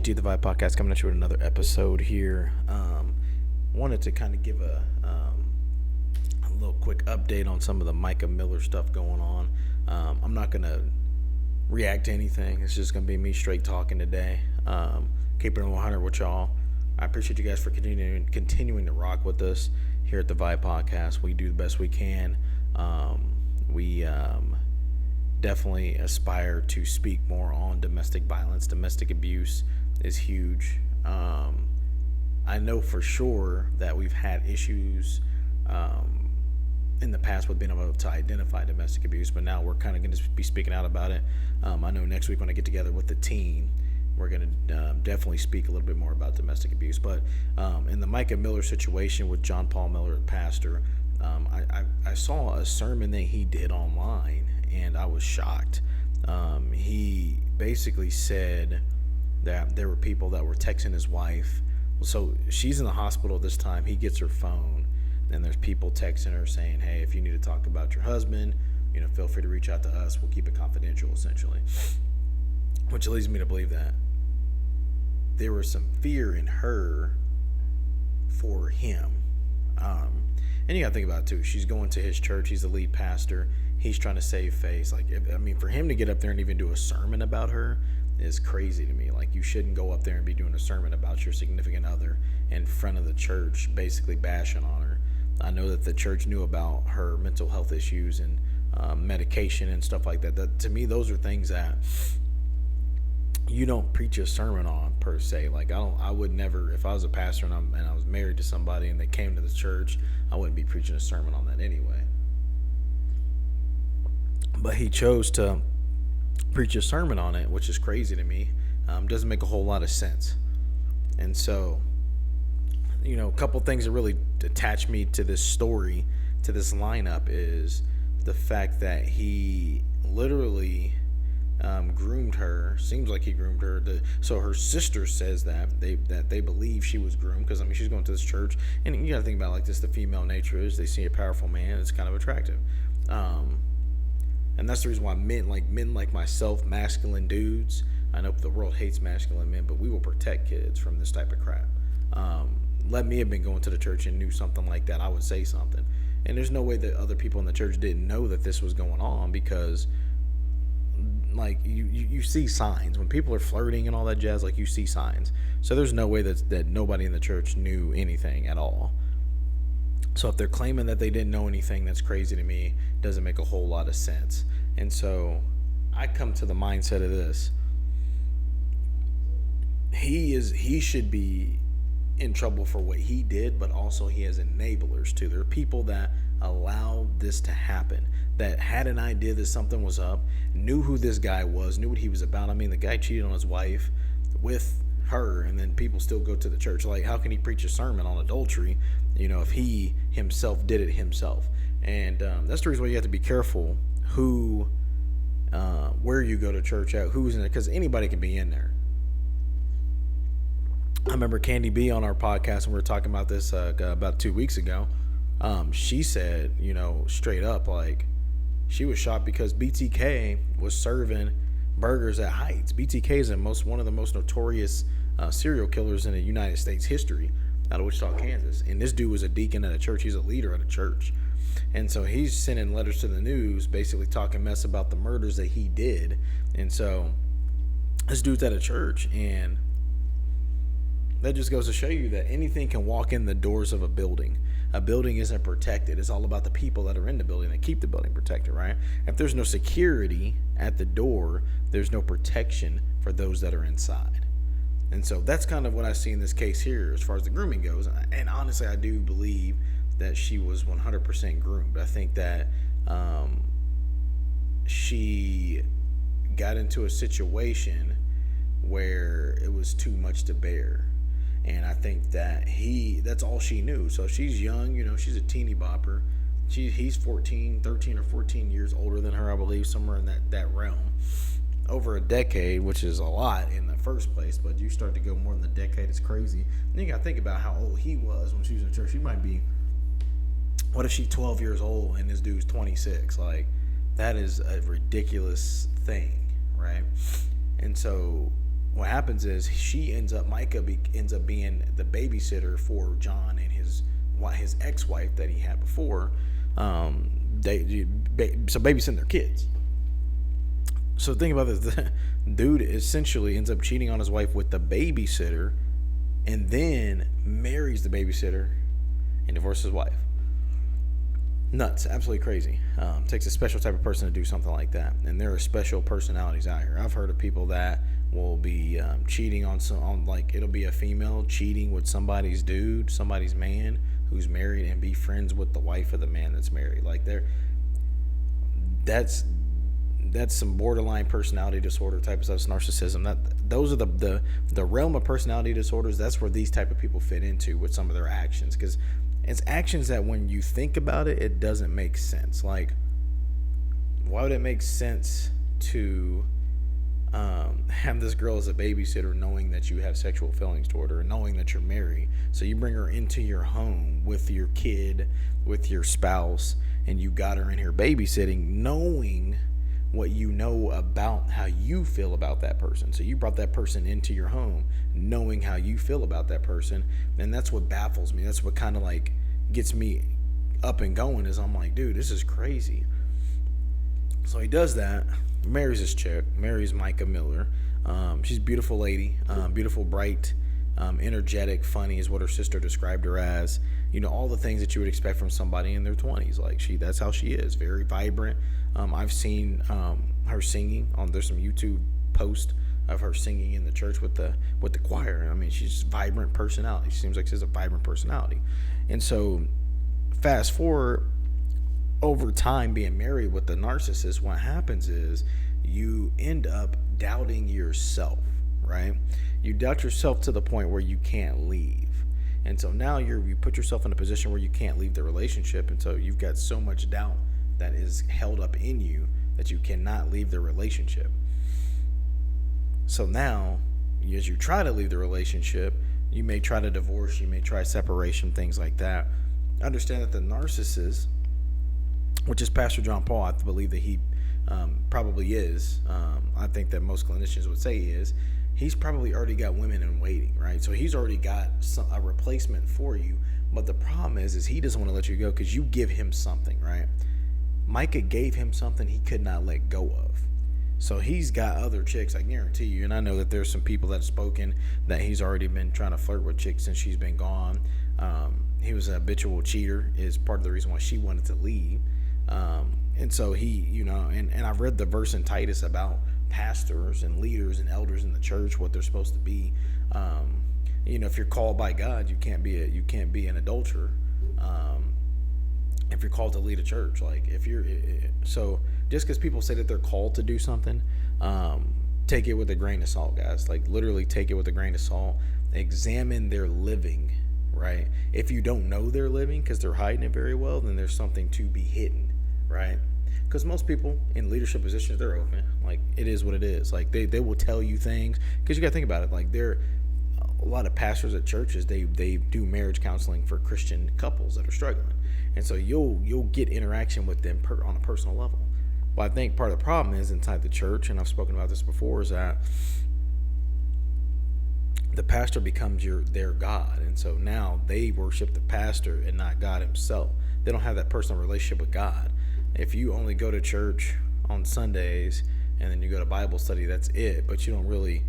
BT the Vibe Podcast coming at you with another episode here. Wanted to kind of give a little quick update on some of the Mica Miller stuff going on. I'm not going to react to anything. It's just going to be me straight talking today. Keeping it 100 with y'all. I appreciate you guys for continuing to rock with us here at the Vibe Podcast. We do the best we can. We definitely aspire to speak more on domestic violence. Domestic abuse is huge. I know for sure that we've had issues in the past with being able to identify domestic abuse, but now we're kind of going to be speaking out about it. I know next week when I get together with the team, we're going to definitely speak a little bit more about domestic abuse. But in the Mica Miller situation with John Paul Miller, pastor, I saw a sermon that he did online, and I was shocked. He basically said that there were people that were texting his wife. So she's in the hospital this time. He gets her phone, and there's people texting her saying, hey, if you need to talk about your husband, feel free to reach out to us. We'll keep it confidential, essentially. Which leads me to believe that there was some fear in her for him. And you got to think about it, too. She's going to his church. He's the lead pastor. He's trying to save face. For him to get up there and even do a sermon about her is crazy to me. You shouldn't go up there and be doing a sermon about your significant other in front of the church, basically bashing on her. I know that the church knew about her mental health issues and medication and stuff like that. To me, those are things that you don't preach a sermon on, per se. I would never, if I was a pastor and I was married to somebody and they came to the church, I wouldn't be preaching a sermon on that anyway. But he chose to preach a sermon on it, which is crazy to me. Doesn't make a whole lot of sense. And so, a couple things that really attach me to this story, to this lineup, is the fact that he literally groomed her. Seems like he groomed her. So her sister says that they believe she was groomed, because she's going to this church, and you got to think about it like this: the female nature is they see a powerful man, it's kind of attractive. And that's the reason why men like myself, masculine dudes, I know the world hates masculine men, but we will protect kids from this type of crap. Let me have been going to the church and knew something like that, I would say something. And there's no way that other people in the church didn't know that this was going on, because you see signs when people are flirting and all that jazz. You see signs. So there's no way that nobody in the church knew anything at all. So if they're claiming that they didn't know anything, that's crazy to me. Doesn't make a whole lot of sense. And so I come to the mindset of this: he should be in trouble for what he did, but also he has enablers too. There are people that allow this to happen, that had an idea that something was up, knew who this guy was, knew what he was about. The guy cheated on his wife with her, and then people still go to the church. How can he preach a sermon on adultery, if he himself did it himself? And that's the reason why you have to be careful where you go to church at, who's in it, because anybody can be in there. I remember Candy B on our podcast, and we were talking about this about 2 weeks ago. She said, straight up, she was shocked because BTK was serving burgers at Heights. BTK is one of the most notorious serial killers in the United States history, out of Wichita, Kansas. And this dude was a deacon at a church. He's a leader at a church. And so he's sending letters to the news basically talking mess about the murders that he did. And so this dude's at a church, and that just goes to show you that anything can walk in the doors of a building. A building isn't protected. It's all about the people that are in the building that keep the building protected, right? If there's no security at the door, there's no protection for those that are inside. And so that's kind of what I see in this case here as far as the grooming goes. And honestly, I do believe that she was 100% groomed. I think that she got into a situation where it was too much to bear. And I think that that's all she knew. So she's young, she's a teeny bopper. He's 13 or 14 years older than her, I believe, somewhere in that realm. Over a decade, which is a lot in the first place, but you start to go more than a decade, it's crazy. And you got to think about how old he was when she was in church. She might be, what if she's 12 years old and this dude's 26? That is a ridiculous thing, right? And so what happens is Mica ends up being the babysitter for John and his ex-wife that he had before. So babysitting their kids. So think about this: the dude essentially ends up cheating on his wife with the babysitter, and then marries the babysitter and divorces his wife. Nuts, absolutely crazy. Takes a special type of person to do something like that, and there are special personalities out here. I've heard of people that will be cheating on like it'll be a female cheating with somebody's man who's married, and be friends with the wife of the man that's married. Like that's some borderline personality disorder type of stuff. It's narcissism. Those are the realm of personality disorders. That's where these type of people fit into with some of their actions, because it's actions that when you think about it, it doesn't make sense. Like, why would it make sense to have this girl as a babysitter, knowing that you have sexual feelings toward her, and knowing that you're married? So you bring her into your home with your kid, with your spouse, and you got her in here babysitting, knowing what you know about how you feel about that person. So you brought that person into your home knowing how you feel about that person. And that's what baffles me. That's what kind of like gets me up and going, is I'm like, dude, this is crazy. So he does that, marries this chick, marries Mica Miller. She's a beautiful lady, beautiful, bright, energetic, funny is what her sister described her as. You know, all the things that you would expect from somebody in their 20s. Like, that's how she is, very vibrant. I've seen her singing there's some YouTube posts of her singing in the church with the choir. I mean, she's a vibrant personality. She seems like she has a vibrant personality. And so fast forward, over time being married with the narcissist, what happens is you end up doubting yourself, right? You doubt yourself to the point where you can't leave. And so now you put yourself in a position where you can't leave the relationship. And so you've got so much doubt that is held up in you that you cannot leave the relationship. So now, as you try to leave the relationship, you may try to divorce, you may try separation, things like that. Understand that the narcissist, which is Pastor John Paul, I believe that he probably is. I think that most clinicians would say he is. He's probably already got women in waiting, right? So he's already got a replacement for you. But the problem is he doesn't want to let you go because you give him something, right? Mica gave him something he could not let go of. So he's got other chicks, I guarantee you. And I know that there's some people that have spoken that he's already been trying to flirt with chicks since she's been gone. He was a habitual cheater, is part of the reason why she wanted to leave. And so he, and I've read the verse in Titus about pastors and leaders and elders in the church, what they're supposed to be. If you're called by God, you can't be an adulterer. If you're called to lead a church, so just because people say that they're called to do something, take it with a grain of salt, guys. Like, literally take it with a grain of salt. Examine their living, right? If you don't know they're living because they're hiding it very well, then there's something to be hidden, right? Because most people in leadership positions, they're open. Like, it is what it is. Like, they will tell you things, because you got to think about it. Like, a lot of pastors at churches, they do marriage counseling for Christian couples that are struggling. And so you'll get interaction with them on a personal level. But I think part of the problem is inside the church, and I've spoken about this before, is that the pastor becomes their God. And so now they worship the pastor and not God himself. They don't have that personal relationship with God. If you only go to church on Sundays and then you go to Bible study, that's it. But you don't really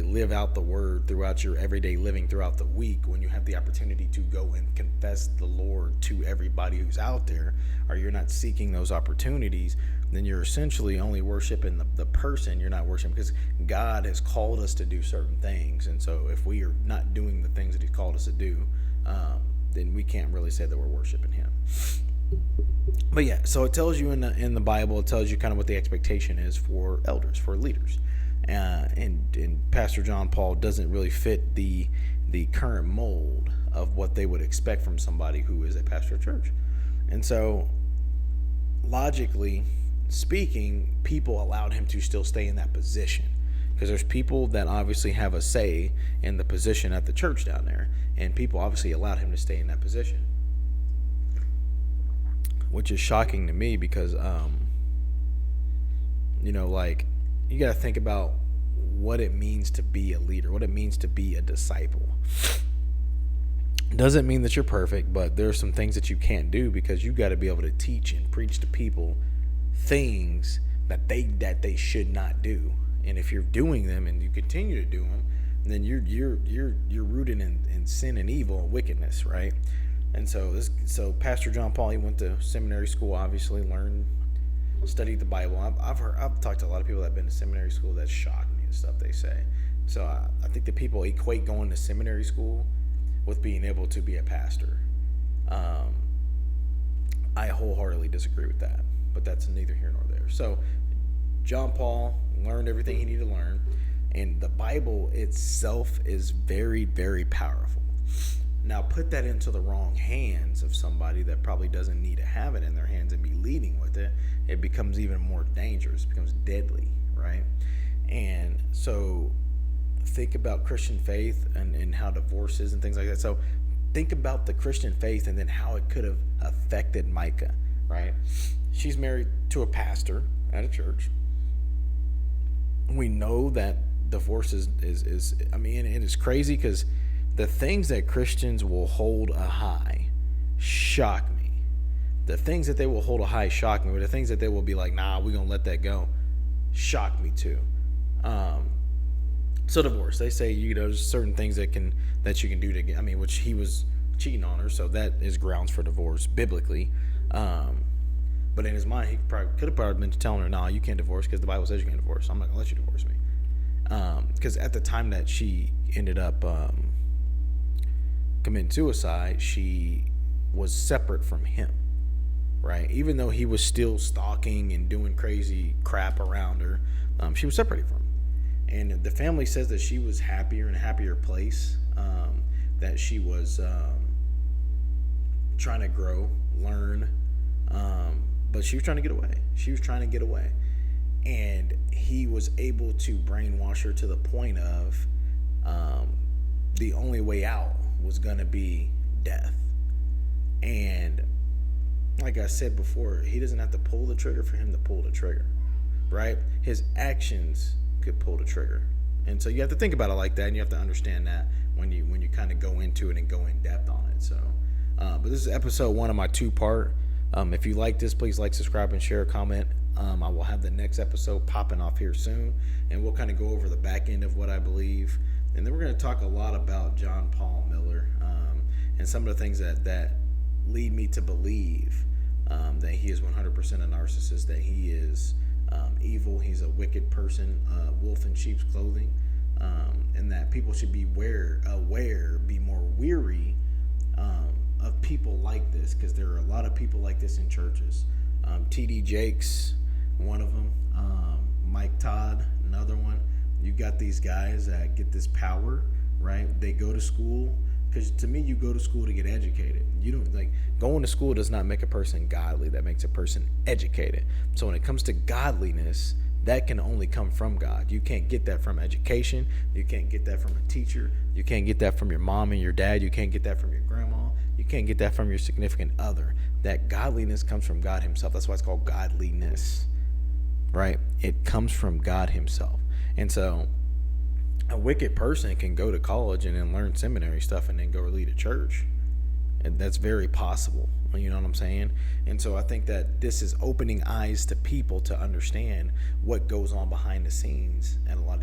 live out the word throughout your everyday living throughout the week, when you have the opportunity to go and confess the Lord to everybody who's out there, or you're not seeking those opportunities, then you're essentially only worshiping the person. You're not worshiping, because God has called us to do certain things. And so if we are not doing the things that he's called us to do, then we can't really say that we're worshiping him. But yeah, so it tells you in the Bible, it tells you kind of what the expectation is for elders, for leaders. And Pastor John Paul doesn't really fit the current mold of what they would expect from somebody who is a pastor of church. And so, logically speaking, people allowed him to still stay in that position, because there's people that obviously have a say in the position at the church down there, and people obviously allowed him to stay in that position, which is shocking to me, because you got to think about what it means to be a leader, what it means to be a disciple. Doesn't mean that you're perfect, but there are some things that you can't do because you got to be able to teach and preach to people things that they should not do. And if you're doing them and you continue to do them, then you're rooted in sin and evil and wickedness, right? And so Pastor John Paul, he went to seminary school, obviously learned, studied the Bible. I've talked to a lot of people that have been to seminary school. That shocked me, the stuff they say. So I think that people equate going to seminary school with being able to be a pastor. I wholeheartedly disagree with that, but that's neither here nor there. So John Paul learned everything he needed to learn, and the Bible itself is very, very powerful. Now put that into the wrong hands of somebody that probably doesn't need to have it in their hands and be leading with it. It becomes even more dangerous, it becomes deadly, right? And so think about Christian faith and how divorce is and things like that. So think about the Christian faith and then how it could have affected Mica, right? She's married to a pastor at a church. We know that divorce is I mean, it is crazy because the things that Christians will hold a high shock me. The things that they will hold a high shock me, but the things that they will be like, nah, we're going to let that go, shock me too. So divorce, they say, there's certain things that you can do to get, which he was cheating on her, so that is grounds for divorce biblically. But in his mind, he could have probably been telling her, nah, you can't divorce because the Bible says you can't divorce. I'm not going to let you divorce me. Because at the time that she ended up committing suicide, she was separate from him, right? Even though he was still stalking and doing crazy crap around her, she was separated from him. And the family says that she was happier in a happier place, that she was trying to grow, learn, but she was trying to get away. She was trying to get away. And he was able to brainwash her to the point of the only way out was going to be death. And like I said before, he doesn't have to pull the trigger for him to pull the trigger, right? His actions could pull the trigger. And so you have to think about it like that, and you have to understand that when you kind of go into it and go in depth on it. So but this is episode 1 of my 2-part. If you like this, please like, subscribe, and share, comment. I will have the next episode popping off here soon, and we'll kind of go over the back end of what I believe, and then we're going to talk a lot about John Paul Miller, and some of the things that lead me to believe that he is 100% a narcissist, that he is evil, he's a wicked person, wolf in sheep's clothing, and that people should be aware, be more weary of people like this, because there are a lot of people like this in churches. T.D. Jakes, one of them, Mike Todd, another one. You got these guys that get this power, right? They go to school, because to me, you go to school to get educated. You don't going to school does not make a person godly. That makes a person educated. So when it comes to godliness, that can only come from God. You can't get that from education. You can't get that from a teacher. You can't get that from your mom and your dad. You can't get that from your grandma. You can't get that from your significant other. That godliness comes from God himself. That's why it's called godliness, right? It comes from God himself. And so a wicked person can go to college and then learn seminary stuff and then go lead a church. And that's very possible. You know what I'm saying? And so I think that this is opening eyes to people to understand what goes on behind the scenes at a lot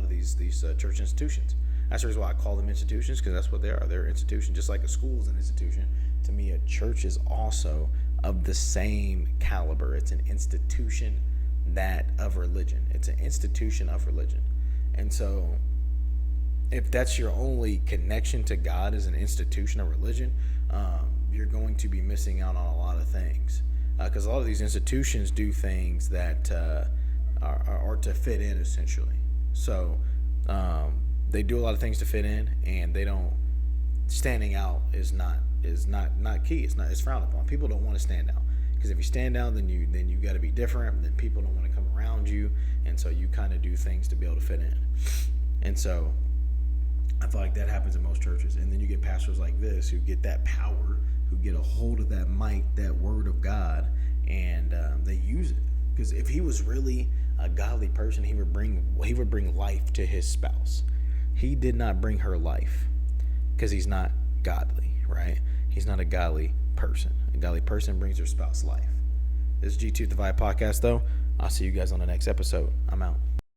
of these church institutions. That's the reason why I call them institutions, because that's what they are. They're institutions, just like a school is an institution. To me, a church is also of the same caliber. It's an institution of religion. It's an institution of religion. And so if that's your only connection to God as an institution of religion, you're going to be missing out on a lot of things. Because a lot of these institutions do things that are to fit in, essentially. So they do a lot of things to fit in, and they don't. Standing out is not key. It's frowned upon. People don't want to stand out, because if you stand out, then you got to be different. Then people don't want to come around you, and so you kind of do things to be able to fit in. And so I feel like that happens in most churches. And then you get pastors like this who get that power, who get a hold of that mic, that word of God, and they use it. Because if he was really a godly person, he would bring life to his spouse. He did not bring her life because he's not godly, right? He's not a godly person. A godly person brings their spouse life. This is G2 The Vibe Podcast, though. I'll see you guys on the next episode. I'm out.